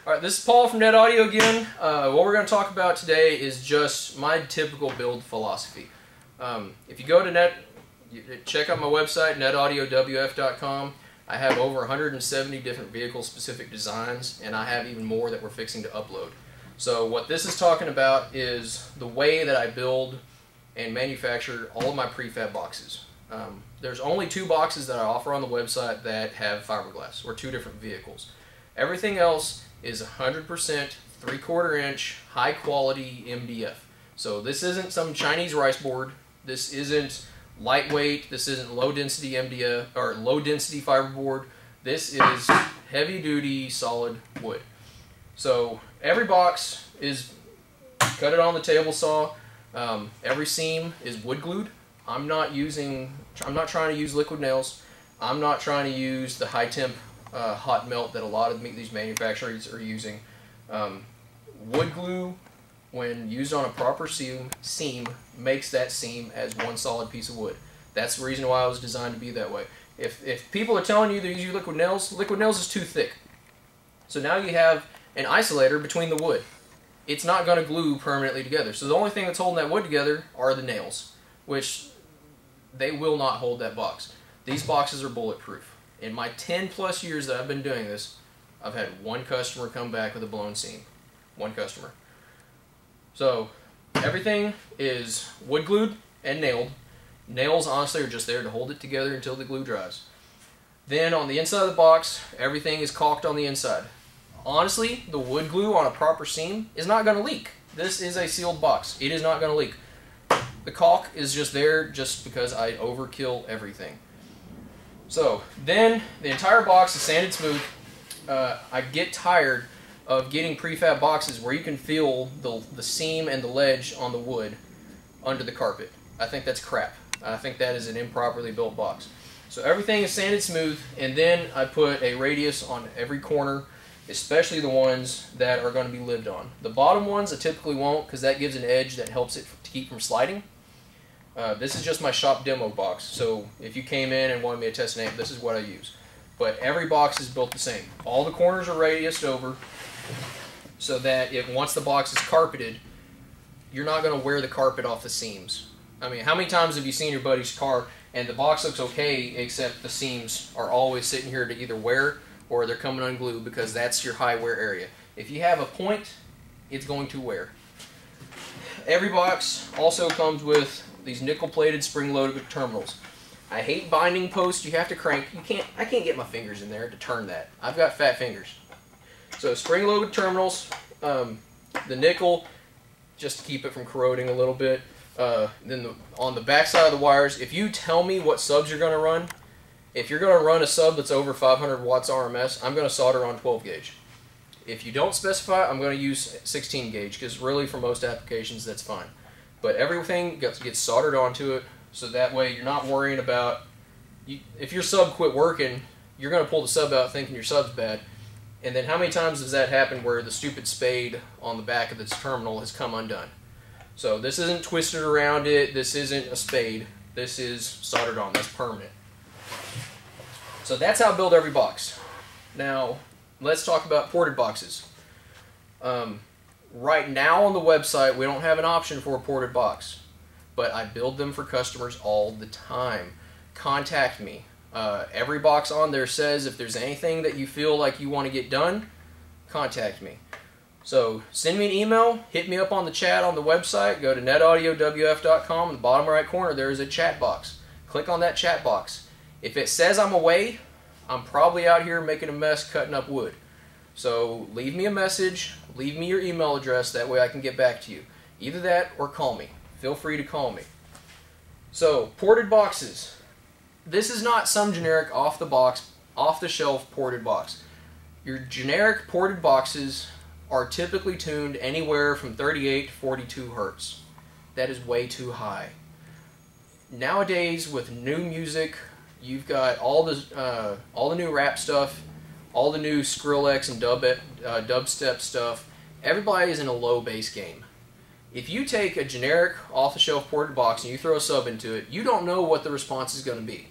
Alright, this is Paul from Net Audio again. What we're going to talk about today is just my typical build philosophy. If you go to check out my website, netaudioWF.com. I have over 170 different vehicle-specific designs, and I have even more that we're fixing to upload. So what this is talking about is the way that I build and manufacture all of my prefab boxes. There's only two boxes that I offer on the website that have fiberglass, or two different vehicles. Everything else is 100% 3/4 inch high quality MDF. So this isn't some Chinese rice board. This isn't lightweight. This isn't low density MDF or low density fiberboard. This is heavy duty solid wood. So every box is cut it on the table saw. Every seam is wood glued. I'm not trying to use liquid nails. I'm not trying to use the high temp hot melt that a lot of these manufacturers are using. Wood glue, when used on a proper seam, makes that seam as one solid piece of wood. That's the reason why it was designed to be that way. If people are telling you they use liquid nails is too thick. So now you have an isolator between the wood. It's not going to glue permanently together. So the only thing that's holding that wood together are the nails, which they will not hold that box. These boxes are bulletproof. In my 10+ years that I've been doing this, I've had one customer come back with a blown seam. One customer. So everything is wood glued and nailed. Nails honestly are just there to hold it together until the glue dries. Then on the inside of the box, everything is caulked on the inside. Honestly, the wood glue on a proper seam is not going to leak. This is a sealed box. It is not going to leak. The caulk is just there just because I overkill everything. So then the entire box is sanded smooth. I get tired of getting prefab boxes where you can feel the seam and the ledge on the wood under the carpet. I think that's crap. I think that is an improperly built box. So everything is sanded smooth, and then I put a radius on every corner, especially the ones that are going to be lived on. The bottom ones I typically won't, because that gives an edge that helps it to keep from sliding. This is just my shop demo box, so if you came in and wanted me to test an amp, this is what I use. But every box is built the same. All the corners are radiused over, so that once the box is carpeted, you're not going to wear the carpet off the seams. I mean, how many times have you seen your buddy's car and the box looks okay, except the seams are always sitting here to either wear or they're coming unglued, because that's your high wear area. If you have a point, it's going to wear. Every box also comes with these nickel-plated spring-loaded terminals. I hate binding posts. You have to crank. I can't get my fingers in there to turn that. I've got fat fingers. So spring-loaded terminals. The nickel, just to keep it from corroding a little bit. Then on the back side of the wires, if you tell me what subs you're going to run, if you're going to run a sub that's over 500 watts RMS, I'm going to solder on 12 gauge. If you don't specify, I'm going to use 16 gauge, because really for most applications that's fine. But everything gets soldered onto it, so that way you're not worrying about, if your sub quit working, you're going to pull the sub out thinking your sub's bad. And then how many times does that happen where the stupid spade on the back of this terminal has come undone? So this isn't twisted around it, this isn't a spade, this is soldered on, that's permanent. So that's how I build every box. Now, let's talk about ported boxes. Right now on the website, we don't have an option for a ported box, but I build them for customers all the time. Contact me. Every box on there says if there's anything that you feel like you want to get done, contact me. So send me an email, hit me up on the chat on the website, go to netaudioWF.com. In the bottom right corner there is a chat box. Click on that chat box. If it says I'm away, I'm probably out here making a mess cutting up wood. So leave me a message, leave me your email address, that way I can get back to you. Either that or call me. Feel free to call me. So, ported boxes. This is not some generic off-the-shelf ported box. Your generic ported boxes are typically tuned anywhere from 38 to 42 Hertz. That is way too high. Nowadays, with new music, you've got all the new rap stuff, all the new Skrillex and dubstep stuff. Everybody is in a low bass game. If you take a generic off-the-shelf ported box and you throw a sub into it, you don't know what the response is going to be.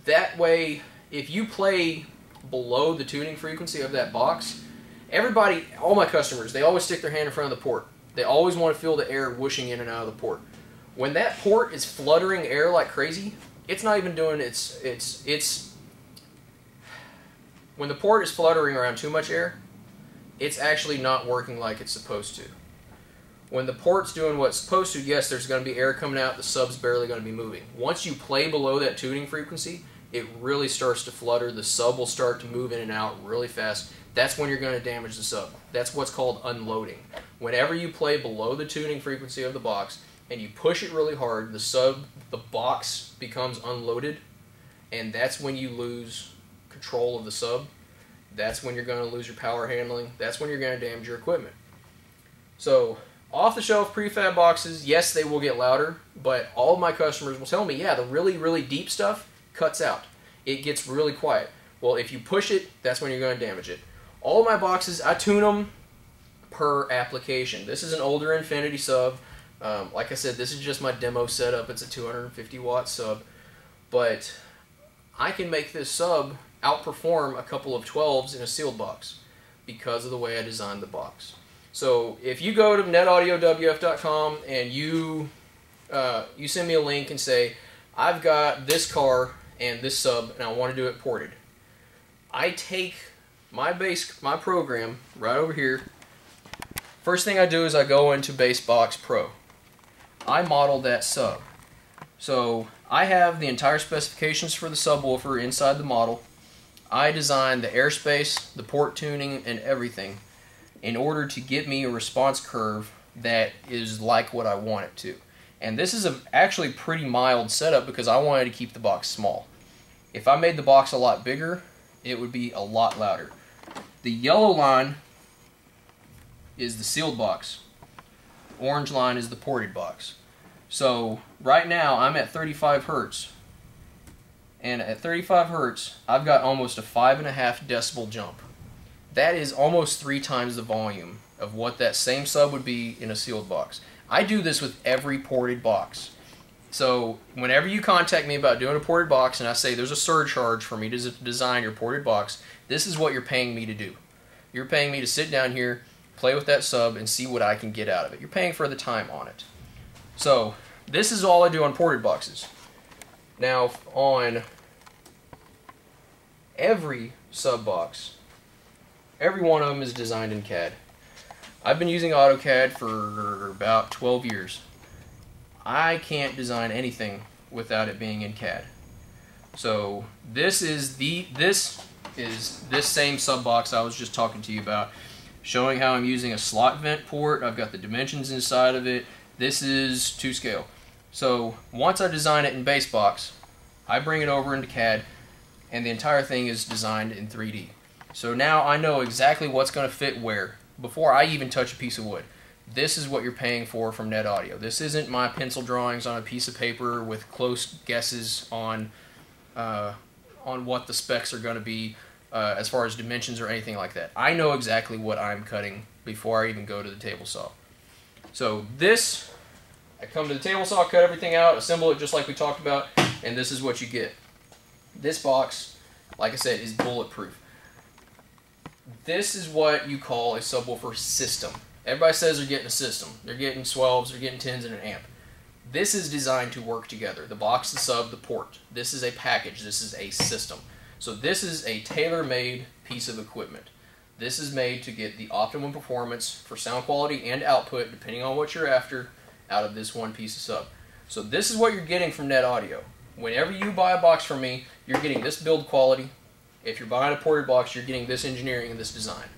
That way, if you play below the tuning frequency of that box, everybody, all my customers, they always stick their hand in front of the port. They always want to feel the air whooshing in and out of the port. When that port is fluttering air like crazy, it's not even doing when the port is fluttering around too much air, it's actually not working like it's supposed to. When the port's doing what it's supposed to, yes, there's going to be air coming out, the sub's barely going to be moving. Once you play below that tuning frequency, it really starts to flutter, the sub will start to move in and out really fast. That's when you're going to damage the sub. That's what's called unloading. Whenever you play below the tuning frequency of the box and you push it really hard, the box becomes unloaded, and that's when you lose control of the sub. That's when you're going to lose your power handling. That's when you're going to damage your equipment. So off-the-shelf prefab boxes, yes, they will get louder, but all of my customers will tell me, yeah, the really, really deep stuff cuts out. It gets really quiet. Well, if you push it, that's when you're going to damage it. All of my boxes, I tune them per application. This is an older Infinity sub. Like I said, this is just my demo setup. It's a 250 watt sub, but I can make this sub outperform a couple of 12s in a sealed box because of the way I designed the box. So if you go to netaudioWF.com and you send me a link and say, I've got this car and this sub and I want to do it ported, I take my program right over here. First thing I do is I go into Basebox Pro. I model that sub. So I have the entire specifications for the subwoofer inside the model. I designed the airspace, the port tuning, and everything in order to get me a response curve that is like what I want it to. And this is actually pretty mild setup because I wanted to keep the box small. If I made the box a lot bigger, it would be a lot louder. The yellow line is the sealed box. The orange line is the ported box. So right now I'm at 35 Hertz. And at 35 Hertz, I've got almost a 5.5 decibel jump. That is almost 3 times the volume of what that same sub would be in a sealed box. I do this with every ported box. So whenever you contact me about doing a ported box and I say there's a surcharge for me to design your ported box, this is what you're paying me to do. You're paying me to sit down here, play with that sub, and see what I can get out of it. You're paying for the time on it. So this is all I do on ported boxes. Now on every sub box, every one of them is designed in CAD. I've been using AutoCAD for about 12 years. I can't design anything without it being in CAD. So this is this same sub box I was just talking to you about, showing how I'm using a slot vent port. I've got the dimensions inside of it. This is to scale. So once I design it in Basebox, I bring it over into CAD, and the entire thing is designed in 3D. So now I know exactly what's going to fit where before I even touch a piece of wood. This is what you're paying for from Net Audio. This isn't my pencil drawings on a piece of paper with close guesses on what the specs are going to be as far as dimensions or anything like that. I know exactly what I'm cutting before I even go to the table saw. So this, I come to the table saw, cut everything out, assemble it just like we talked about, and this is what you get. This box, like I said, is bulletproof. This is what you call a subwoofer system. Everybody says they're getting a system. They're getting 12s, they're getting 10s, and an amp. This is designed to work together. The box, the sub, the port. This is a package. This is a system. So this is a tailor-made piece of equipment. This is made to get the optimum performance for sound quality and output, depending on what you're after, out of this one piece of sub. So this is what you're getting from Net Audio. Whenever you buy a box from me, you're getting this build quality. If you're buying a ported box, you're getting this engineering and this design.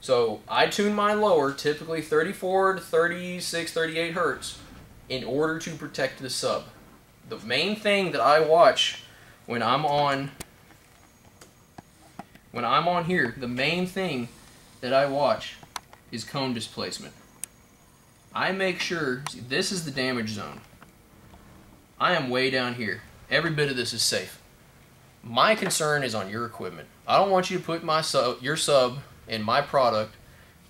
So I tune mine lower, typically 34 to 36, 38 Hertz, in order to protect the sub. The main thing that I watch when I'm on here, the main thing that I watch is cone displacement. I make sure, see, this is the damage zone. I am way down here. Every bit of this is safe. My concern is on your equipment. I don't want you to put your sub in my product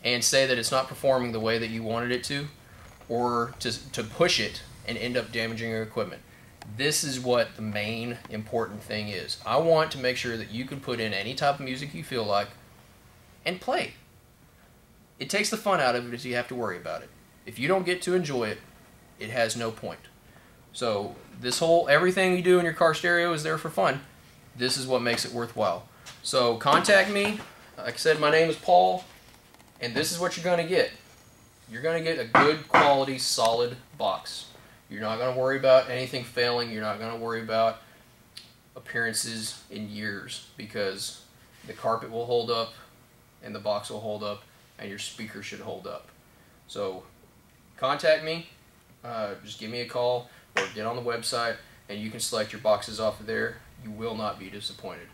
and say that it's not performing the way that you wanted it to, or to push it and end up damaging your equipment. This is what the main important thing is. I want to make sure that you can put in any type of music you feel like and play. It takes the fun out of it if you have to worry about it. If you don't get to enjoy it, it has no point. So everything you do in your car stereo is there for fun. This is what makes it worthwhile. So contact me. Like I said, my name is Paul, and this is what you're going to get. You're going to get a good quality, solid box. You're not going to worry about anything failing. You're not going to worry about appearances in years, because the carpet will hold up, and the box will hold up, and your speaker should hold up. So contact me. Just give me a call or get on the website, and you can select your boxes off of there. You will not be disappointed.